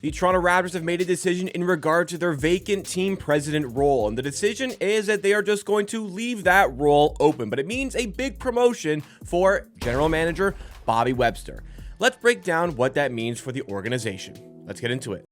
The Toronto Raptors have made a decision in regard to their vacant team president role, and the decision is that they are just going to leave that role open, but it means a big promotion for general manager Bobby Webster. Let's break down what that means for the organization. Let's get into it.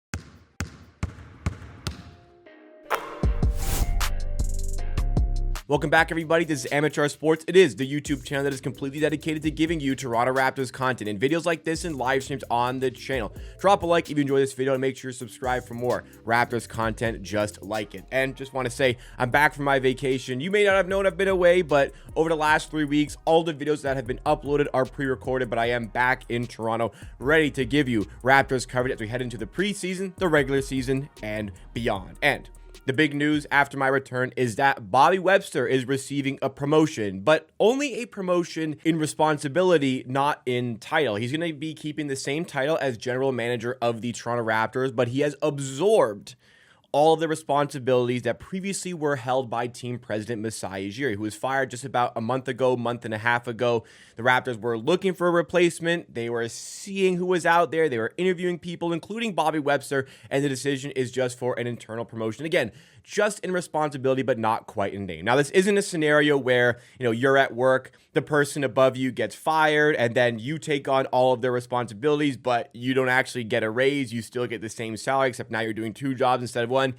Welcome back, everybody. This is Amateur Sports. It is the YouTube channel that is completely dedicated to giving you Toronto Raptors content and videos like this and live streams on the channel. Drop a like if you enjoy this video and make sure to subscribe for more Raptors content just like it. And just want to say, I'm back from my vacation. You may not have known I've been away, but over the last 3 weeks, all the videos that have been uploaded are pre-recorded, but I am back in Toronto, ready to give you Raptors coverage as we head into the preseason, the regular season, and beyond. And the big news after my return is that Bobby Webster is receiving a promotion, but only a promotion in responsibility, not in title. He's going to be keeping the same title as general manager of the Toronto Raptors, but he has absorbed all of the responsibilities that previously were held by team president Masai Ujiri, who was fired just about a month and a half ago. The Raptors were looking for a replacement. They were seeing who was out there. They were interviewing people, including Bobby Webster, and the decision is just for an internal promotion. Again, just in responsibility, but not quite in name. Now, this isn't a scenario where, you're at work, the person above you gets fired, and then you take on all of their responsibilities, but you don't actually get a raise. You still get the same salary, except now you're doing 2 jobs instead of 1.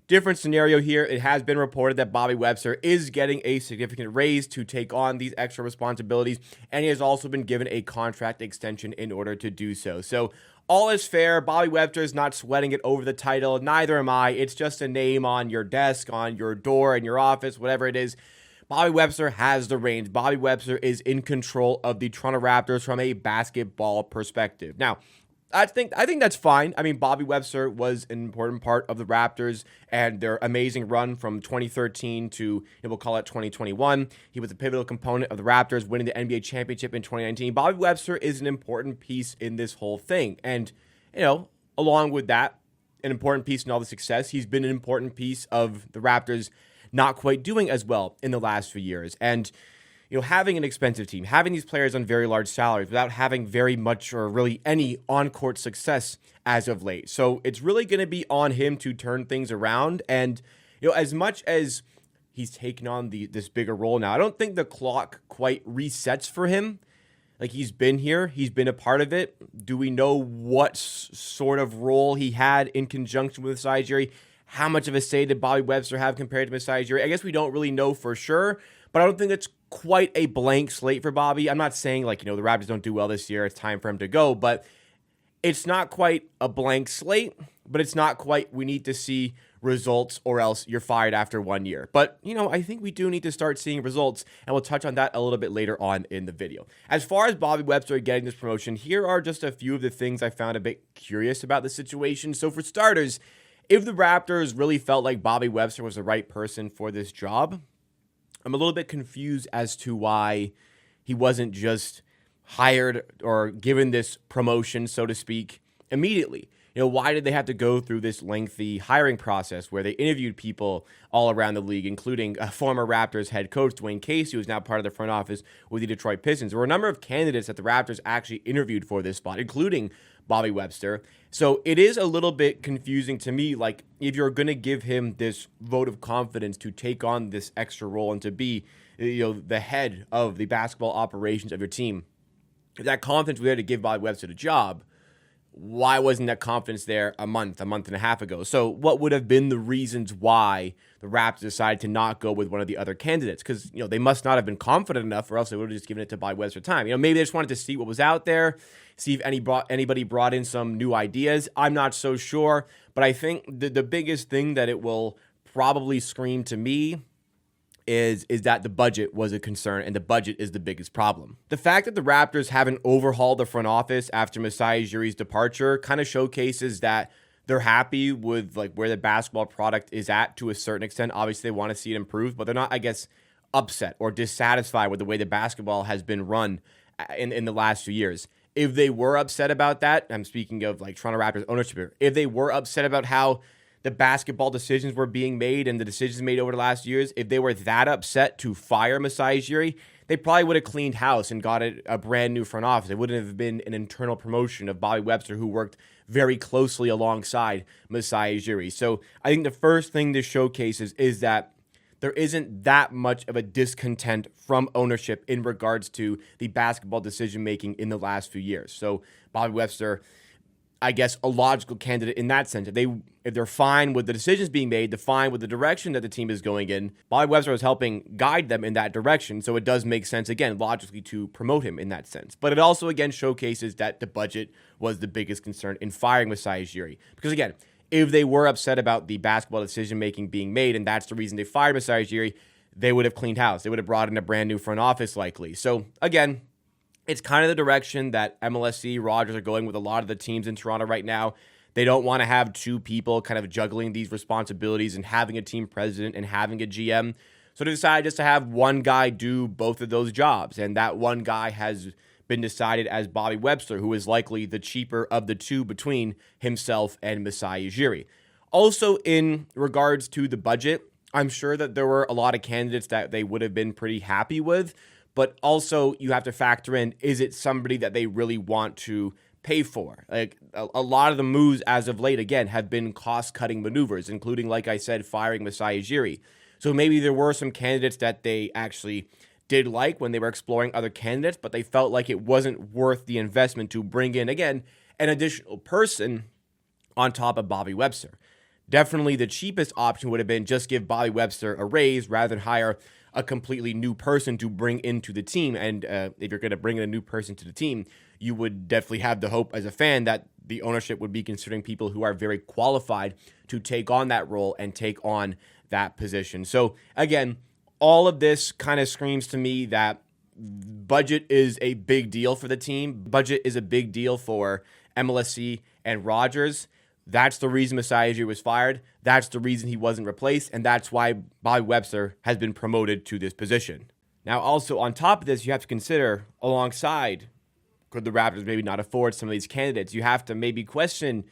Different scenario here. It has been reported that Bobby Webster is getting a significant raise to take on these extra responsibilities, and he has also been given a contract extension in order to do so. So all is fair. Bobby Webster is not sweating it over the title. Neither am I. It's just a name on your desk, on your door, in your office, whatever it is. Bobby Webster has the reins. Bobby Webster is in control of the Toronto Raptors from a basketball perspective. Now, I think that's fine. I mean, Bobby Webster was an important part of the Raptors and their amazing run from 2013 to, we'll call it 2021. He was a pivotal component of the Raptors winning the NBA championship in 2019. Bobby Webster is an important piece in this whole thing. And, along with that, an important piece in all the success, he's been an important piece of the Raptors not quite doing as well in the last few years. And having an expensive team, having these players on very large salaries without having very much or really any on-court success as of late. So it's really going to be on him to turn things around. And, as much as he's taken on this bigger role now, I don't think the clock quite resets for him. Like, he's been here. He's been a part of it. Do we know what sort of role he had in conjunction with Masai Ujiri? How much of a say did Bobby Webster have compared to Masai Ujiri? I guess we don't really know for sure, but I don't think it's quite a blank slate for Bobby. I'm not saying, the Raptors don't do well this year, it's time for him to go, but it's not quite a blank slate, but it's not quite, we need to see results or else you're fired after 1 year. But, I think we do need to start seeing results, and we'll touch on that a little bit later on in the video. As far as Bobby Webster getting this promotion, here are just a few of the things I found a bit curious about the situation. So for starters, if the Raptors really felt like Bobby Webster was the right person for this job, I'm a little bit confused as to why he wasn't just hired or given this promotion, so to speak, immediately. Why did they have to go through this lengthy hiring process where they interviewed people all around the league, including a former Raptors head coach, Dwayne Casey, who is now part of the front office with the Detroit Pistons? There were a number of candidates that the Raptors actually interviewed for this spot, including Bobby Webster. So it is a little bit confusing to me, like, if you're going to give him this vote of confidence to take on this extra role and to be, the head of the basketball operations of your team, if that confidence was there to give Bobby Webster the job, why wasn't that confidence there a month and a half ago? So what would have been the reasons why the Raptors decided to not go with one of the other candidates? Because, they must not have been confident enough, or else they would have just given it to Bobby Webster time. Maybe they just wanted to see what was out there, see if anybody brought in some new ideas. I'm not so sure, but I think the biggest thing that it will probably scream to me is that the budget was a concern, and the budget is the biggest problem. The fact that the Raptors haven't overhauled the front office after Masai Ujiri's departure kind of showcases that they're happy with where the basketball product is at to a certain extent. Obviously, they want to see it improve, but they're not, I guess, upset or dissatisfied with the way the basketball has been run in the last few years. If they were upset about that, I'm speaking of Toronto Raptors ownership here, if they were upset about how the basketball decisions were being made and the decisions made over the last years, if they were that upset to fire Masai Ujiri, they probably would have cleaned house and got a brand new front office. It wouldn't have been an internal promotion of Bobby Webster, who worked very closely alongside Masai Ujiri. So I think the first thing this showcases is that there isn't that much of a discontent from ownership in regards to the basketball decision-making in the last few years. So Bobby Webster, I guess, a logical candidate in that sense. If they're fine with the decisions being made, they're fine with the direction that the team is going in, Bobby Webster is helping guide them in that direction. So it does make sense, again, logically to promote him in that sense. But it also, again, showcases that the budget was the biggest concern in firing Masai Ujiri. Because, again, if they were upset about the basketball decision-making being made, and that's the reason they fired Masai Ujiri, they would have cleaned house. They would have brought in a brand new front office likely. So, again, it's kind of the direction that MLSE, Rogers are going with a lot of the teams in Toronto right now. They don't want to have two people kind of juggling these responsibilities and having a team president and having a GM. So they decided just to have one guy do both of those jobs. And that one guy has been decided as Bobby Webster, who is likely the cheaper of the two between himself and Masai Ujiri. Also, in regards to the budget, I'm sure that there were a lot of candidates that they would have been pretty happy with. But also, you have to factor in, is it somebody that they really want to pay for? Like, a lot of the moves as of late, again, have been cost-cutting maneuvers, including, like I said, firing Masai Ujiri. So maybe there were some candidates that they actually did like when they were exploring other candidates, but they felt like it wasn't worth the investment to bring in, again, an additional person on top of Bobby Webster. Definitely the cheapest option would have been just give Bobby Webster a raise rather than hire a completely new person to bring into the team. And if you're going to bring in a new person to the team, you would definitely have the hope as a fan that the ownership would be considering people who are very qualified to take on that role and take on that position. So again, all of this kind of screams to me that budget is a big deal for the team. Budget is a big deal for MLSE and Rogers. That's the reason Masai Ujiri was fired. That's the reason he wasn't replaced. And that's why Bobby Webster has been promoted to this position. Now, also on top of this, you have to consider alongside, could the Raptors maybe not afford some of these candidates? You have to maybe question,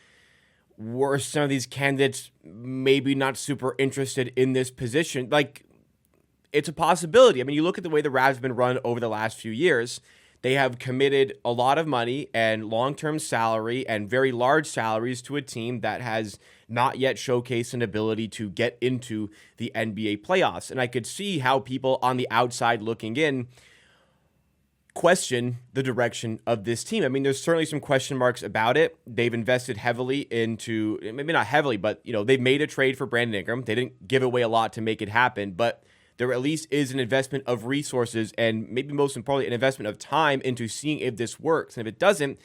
were some of these candidates maybe not super interested in this position? Like, it's a possibility. I mean, you look at the way the Raptors have been run over the last few years. They have committed a lot of money and long-term salary and very large salaries to a team that has not yet showcased an ability to get into the NBA playoffs. And I could see how people on the outside looking in question the direction of this team. I mean, there's certainly some question marks about it. They've invested heavily into, maybe not heavily, but, they've made a trade for Brandon Ingram. They didn't give away a lot to make it happen, but there at least is an investment of resources and maybe most importantly, an investment of time into seeing if this works. And if it doesn't,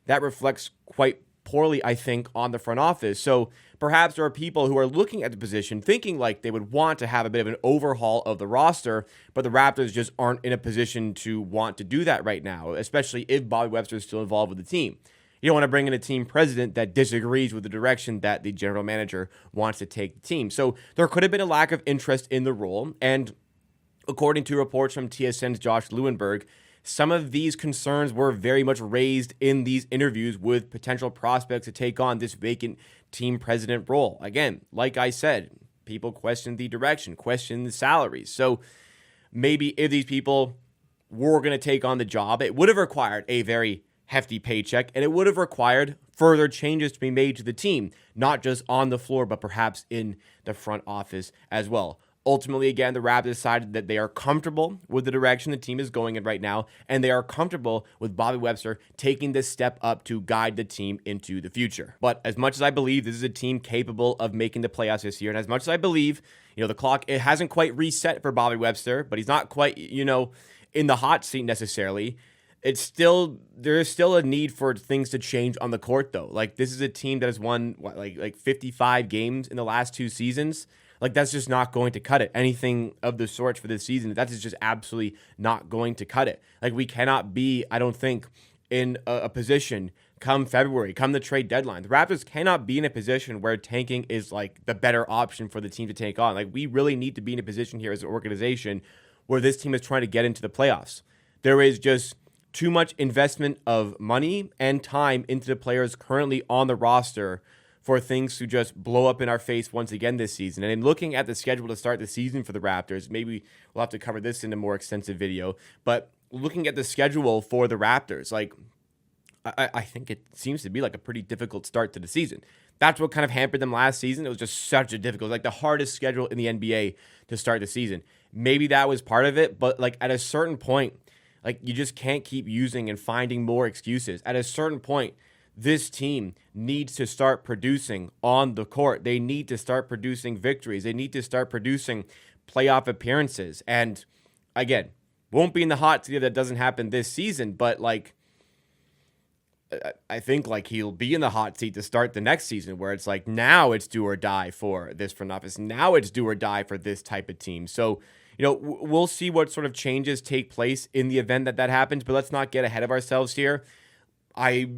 that reflects quite poorly, I think, on the front office. So perhaps there are people who are looking at the position thinking like they would want to have a bit of an overhaul of the roster, but the Raptors just aren't in a position to want to do that right now, especially if Bobby Webster is still involved with the team. You don't want to bring in a team president that disagrees with the direction that the general manager wants to take the team. So there could have been a lack of interest in the role. And according to reports from TSN's Josh Lewenberg, some of these concerns were very much raised in these interviews with potential prospects to take on this vacant team president role. Again, like I said, people question the direction, question the salaries. So maybe if these people were going to take on the job, it would have required a very hefty paycheck, and it would have required further changes to be made to the team, not just on the floor, but perhaps in the front office as well. Ultimately, again, the Raptors decided that they are comfortable with the direction the team is going in right now, and they are comfortable with Bobby Webster taking this step up to guide the team into the future. But as much as I believe this is a team capable of making the playoffs this year, and as much as I believe, the clock, it hasn't quite reset for Bobby Webster, but he's not quite, in the hot seat necessarily. There is still a need for things to change on the court, though. Like, this is a team that has won, like 55 games in the last 2 seasons. Like, that's just not going to cut it. Anything of the sort for this season, that is just absolutely not going to cut it. Like, we cannot be, I don't think, in a position come February, come the trade deadline. The Raptors cannot be in a position where tanking is, like, the better option for the team to take on. Like, we really need to be in a position here as an organization where this team is trying to get into the playoffs. There is just too much investment of money and time into the players currently on the roster for things to just blow up in our face once again this season. And in looking at the schedule to start the season for the Raptors, maybe we'll have to cover this in a more extensive video, but looking at the schedule for the Raptors, like, I think it seems to be like a pretty difficult start to the season. That's what kind of hampered them last season. It was just such a difficult, like the hardest schedule in the NBA to start the season. Maybe that was part of it, but like at a certain point, like you just can't keep using and finding more excuses. At a certain point, this team needs to start producing on the court. They need to start producing victories. They need to start producing playoff appearances. And again, won't be in the hot seat if that doesn't happen this season, but like I think like he'll be in the hot seat to start the next season where it's like now it's do or die for this front office. Now it's do or die for this type of team. So, we'll see what sort of changes take place in the event that happens, but let's not get ahead of ourselves here. I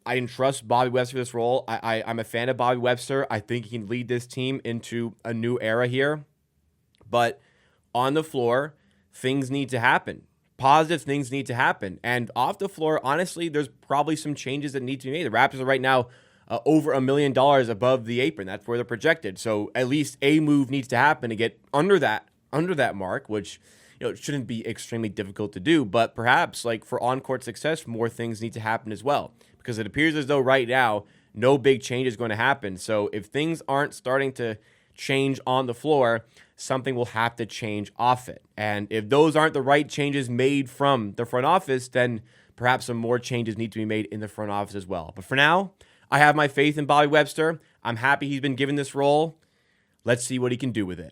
entrust Bobby Webster for this role. I'm a fan of Bobby Webster. I think he can lead this team into a new era here. But on the floor, things need to happen. Positive things need to happen. And off the floor, honestly, there's probably some changes that need to be made. The Raptors are right now over $1 million above the apron. That's where they're projected. So at least a move needs to happen to get under that mark, which it shouldn't be extremely difficult to do. But perhaps like for on-court success, more things need to happen as well. Because it appears as though right now, no big change is going to happen. So if things aren't starting to change on the floor, something will have to change off it. And if those aren't the right changes made from the front office, then perhaps some more changes need to be made in the front office as well. But for now, I have my faith in Bobby Webster. I'm happy he's been given this role. Let's see what he can do with it.